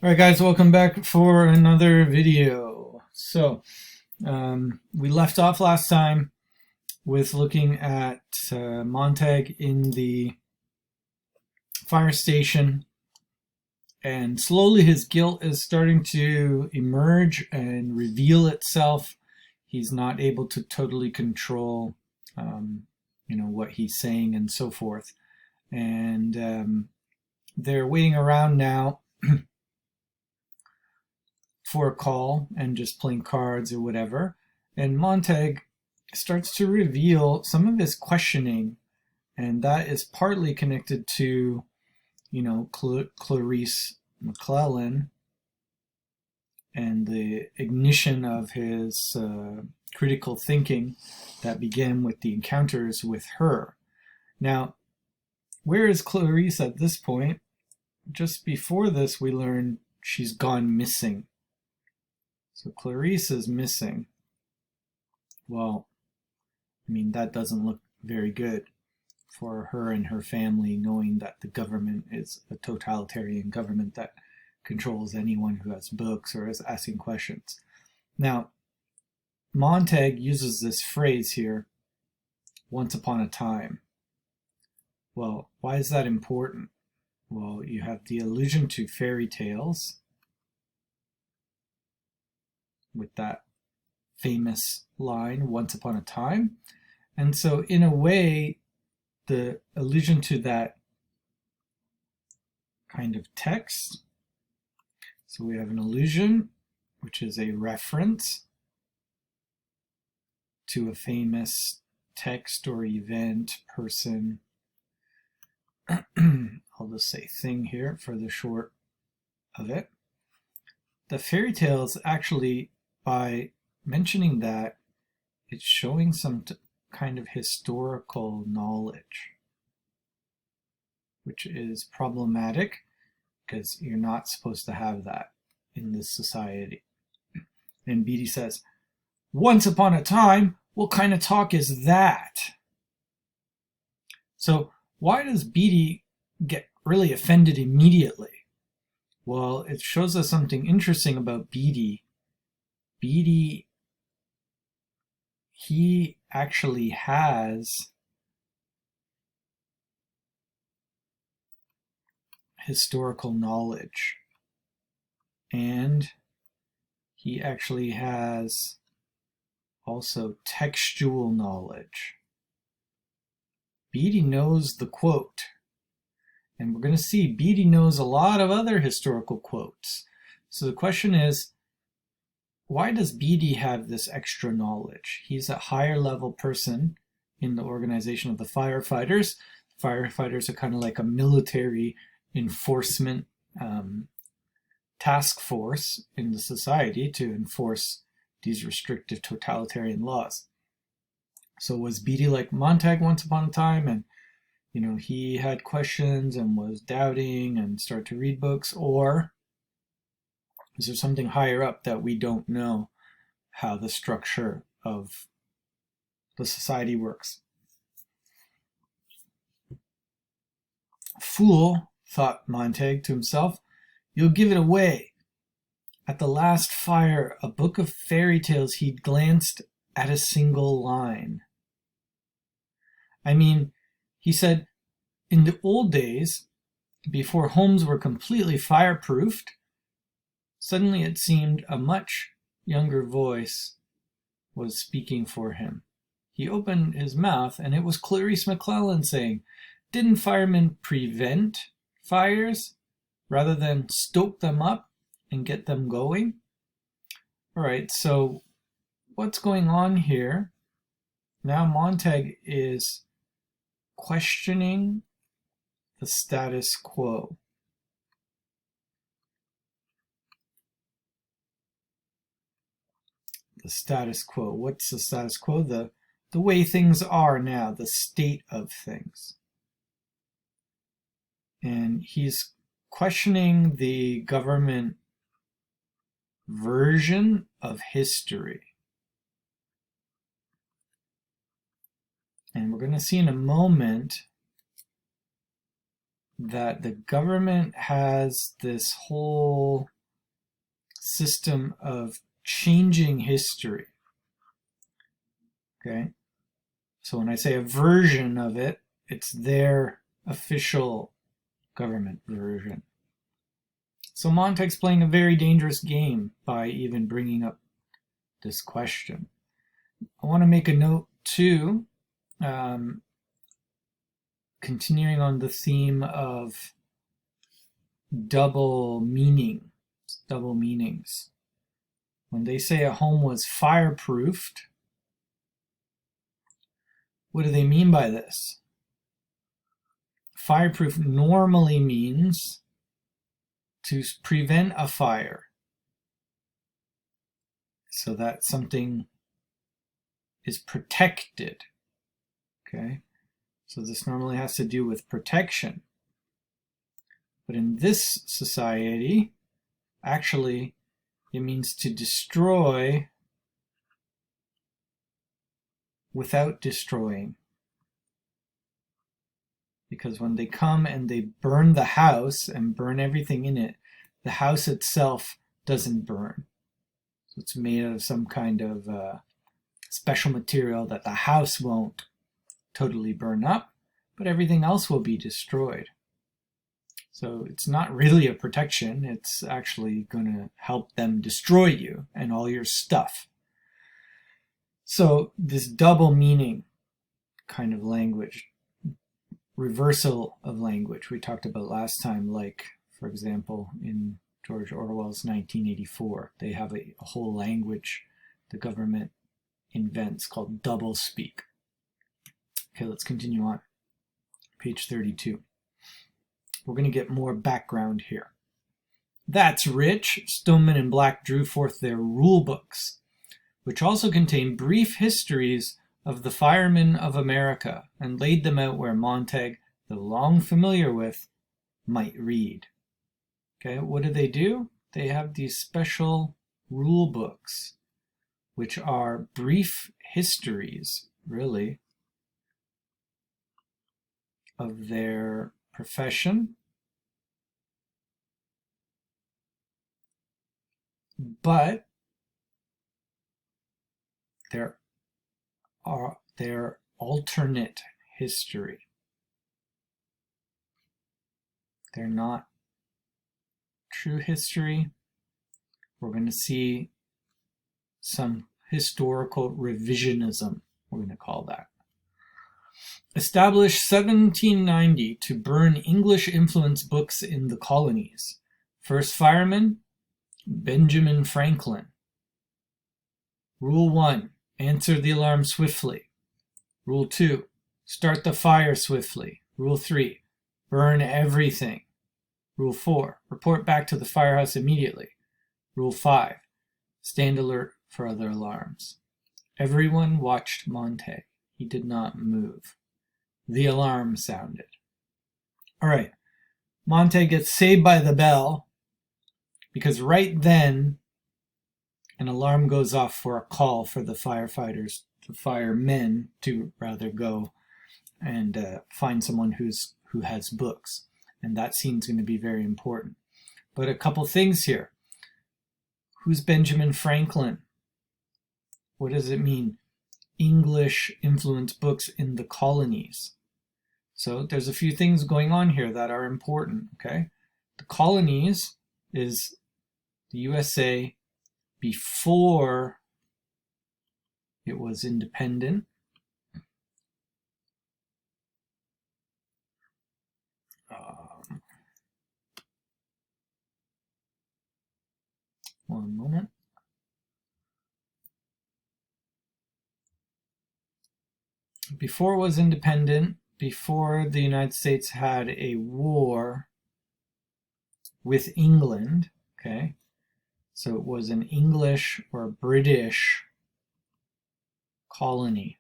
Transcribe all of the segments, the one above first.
Alright guys, welcome back for another video. So, we left off last time with looking at Montag in the fire station, and slowly his guilt is starting to emerge and reveal itself. He's not able to totally control what he's saying and so forth. And they're waiting around now for a call and just playing cards or whatever. And Montag starts to reveal some of his questioning, and that is partly connected to, Clarice McClellan and the ignition of his critical thinking that began with the encounters with her. Now, where is Clarice at this point? Just before this, we learn she's gone missing. So Clarice is missing. Well, that doesn't look very good for her and her family, knowing that the government is a totalitarian government that controls anyone who has books or is asking questions. Now, Montag uses this phrase here, once upon a time. Well, why is that important? Well, you have the allusion to fairy tales with that famous line, once upon a time. And so in a way, the allusion to that kind of text, so we have an allusion, which is a reference to a famous text or event, person. I'll just say thing here for the short of it. The fairy tales actually, by mentioning that, it's showing some kind of historical knowledge, which is problematic because you're not supposed to have that in this society. And Beatty says, once upon a time, what kind of talk is that? So why does Beatty get really offended immediately? Well, it shows us something interesting about Beatty. Beatty, he actually has historical knowledge, and he actually has also textual knowledge. Beatty knows the quote, and we're going to see Beatty knows a lot of other historical quotes. So the question is, why does Beatty have this extra knowledge? He's a higher level person in the organization of the firefighters. Firefighters are kind of like a military enforcement task force in the society to enforce these restrictive totalitarian laws. So was Beatty like Montag once upon a time, and he had questions and was doubting and started to read books? Or is there something higher up that we don't know how the structure of the society works? Fool, thought Montag to himself, you'll give it away. At the last fire, a book of fairy tales, he'd glanced at a single line. He said, in the old days, before homes were completely fireproofed, suddenly it seemed a much younger voice was speaking for him. He opened his mouth, and it was Clarice McClellan saying, didn't firemen prevent fires rather than stoke them up and get them going? All right, so what's going on here? Now Montag is questioning the status quo. The status quo. What's the status quo? The way things are now, the state of things. And he's questioning the government version of history. And we're going to see in a moment that the government has this whole system of changing history. Okay? So when I say a version of it, it's their official government version. So Montag's playing a very dangerous game by even bringing up this question. I want to make a note too, continuing on the theme of double meanings. When they say a home was fireproofed, what do they mean by this? Fireproof normally means to prevent a fire, so that something is protected. Okay? So this normally has to do with protection. But in this society, actually, it means to destroy without destroying. Because when they come and they burn the house and burn everything in it, the house itself doesn't burn. So it's made out of some kind of special material that the house won't totally burn up, but everything else will be destroyed. So it's not really a protection, it's actually going to help them destroy you and all your stuff. So this double meaning kind of language, reversal of language we talked about last time, like, for example, in George Orwell's 1984, they have a whole language the government invents called doublespeak. Okay, let's continue on. Page 32. We're going to get more background here. That's rich. Stoneman and Black drew forth their rule books, which also contain brief histories of the firemen of America, and laid them out where Montag, though long familiar with, might read. Okay, what do? They have these special rule books, which are brief histories, really, of their profession, but they're alternate history. They're not true history. We're going to see some historical revisionism, we're going to call that. Established 1790 to burn English-influenced books in the colonies. First fireman, Benjamin Franklin. Rule 1, answer the alarm swiftly. Rule 2, start the fire swiftly. Rule 3, burn everything. Rule 4, report back to the firehouse immediately. Rule 5, stand alert for other alarms. Everyone watched Montag. He did not move. The alarm sounded. All right, Montag gets saved by the bell because right then an alarm goes off for a call for the firefighters, the firemen, to rather go and find someone who has books. And that scene's going to be very important. But a couple things here. Who's Benjamin Franklin? What does it mean? English-influenced books in the colonies. So there's a few things going on here that are important, okay? The colonies is the USA before it was independent. One moment. Before it was independent, before the United States had a war with England, okay? So it was an English or British colony.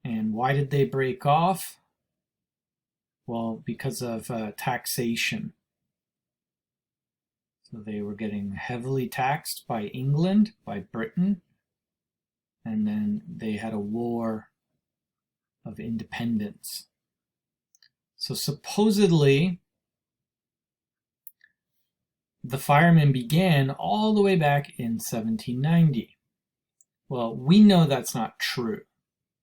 And why did they break off? Well, because of taxation. So they were getting heavily taxed by England, by Britain, and then they had a war of independence. So supposedly, the Fireman began all the way back in 1790. Well, we know that's not true.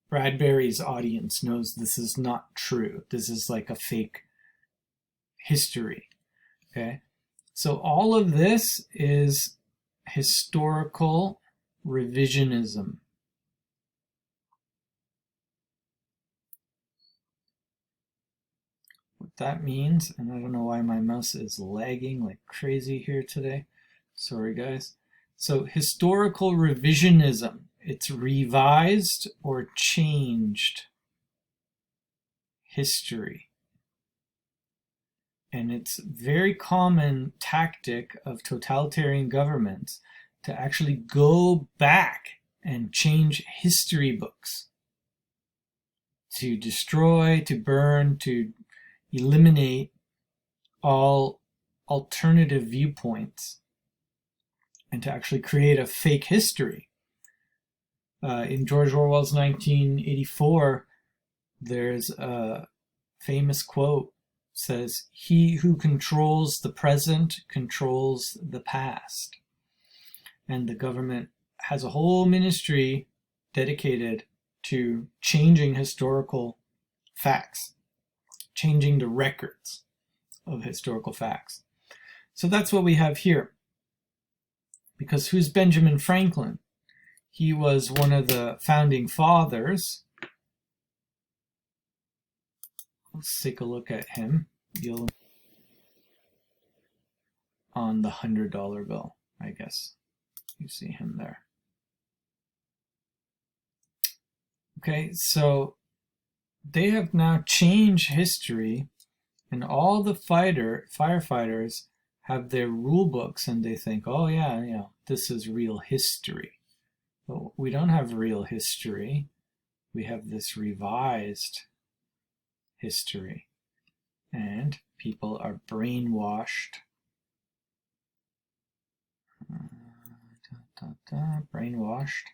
Bradbury's audience knows this is not true. This is like a fake history. Okay? So all of this is historical revisionism. What that means, and I don't know why my mouse is lagging like crazy here today. Sorry, guys. So historical revisionism, it's revised or changed history. And it's a very common tactic of totalitarian governments to actually go back and change history books, to destroy, to burn, to eliminate all alternative viewpoints, and to actually create a fake history. In George Orwell's 1984, there's a famous quote, says, "He who controls the present controls the past." And the government has a whole ministry dedicated to changing historical facts, changing the records of historical facts. So that's what we have here. Because who's Benjamin Franklin? He was one of the founding fathers. Let's take a look at him. You'll on the $100 bill, I guess. You see him there. Okay, so they have now changed history, and all the firefighters have their rule books, and they think, oh yeah, this is real history. But we don't have real history. We have this revised history. And people are brainwashed. Brainwashed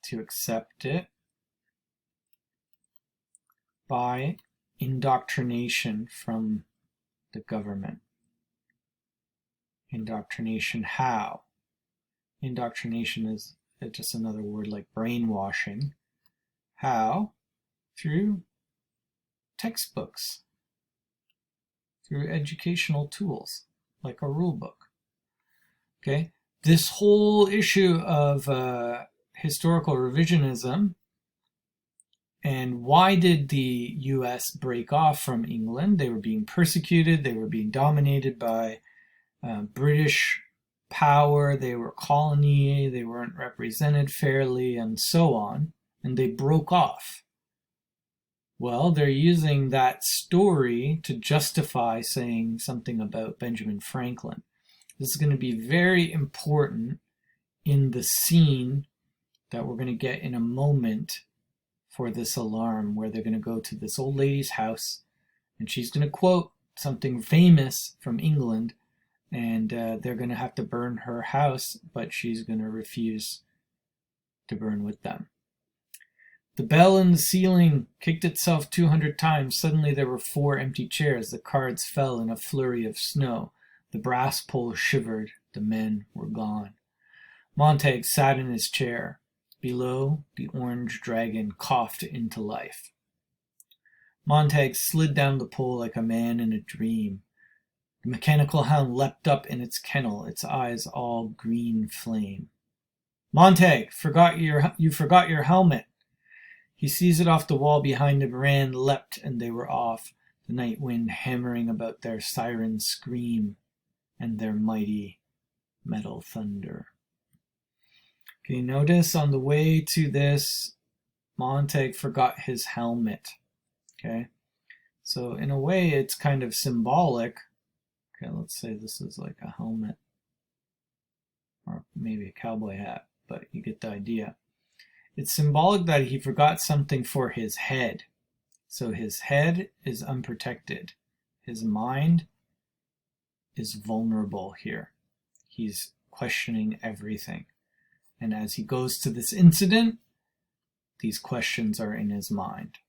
to accept it by indoctrination from the government. Indoctrination how? Indoctrination is just another word like brainwashing. How? Through textbooks, through educational tools, like a rule book. Okay? This whole issue of historical revisionism, and why did the US break off from England? They were being persecuted, they were being dominated by British power, they were a colony, they weren't represented fairly, and so on, and they broke off. Well, they're using that story to justify saying something about Benjamin Franklin. This is going to be very important in the scene that we're going to get in a moment for this alarm, where they're going to go to this old lady's house, and she's going to quote something famous from England, and they're going to have to burn her house, but she's going to refuse to burn with them. The bell in the ceiling kicked itself 200 times. Suddenly there were 4 empty chairs. The cards fell in a flurry of snow. The brass pole shivered. The men were gone. Montag sat in his chair. Below, the orange dragon coughed into life. Montag slid down the pole like a man in a dream. The mechanical hound leapt up in its kennel, its eyes all green flame. Montag, you forgot your helmet. He seized it off the wall behind him, ran, leapt, and they were off, the night wind hammering about their siren scream and their mighty metal thunder. Okay, notice on the way to this, Montag forgot his helmet. Okay, so in a way it's kind of symbolic. Okay, let's say this is like a helmet, or maybe a cowboy hat, but you get the idea. It's symbolic that he forgot something for his head. So his head is unprotected. His mind is vulnerable here. He's questioning everything. And as he goes to this incident, these questions are in his mind.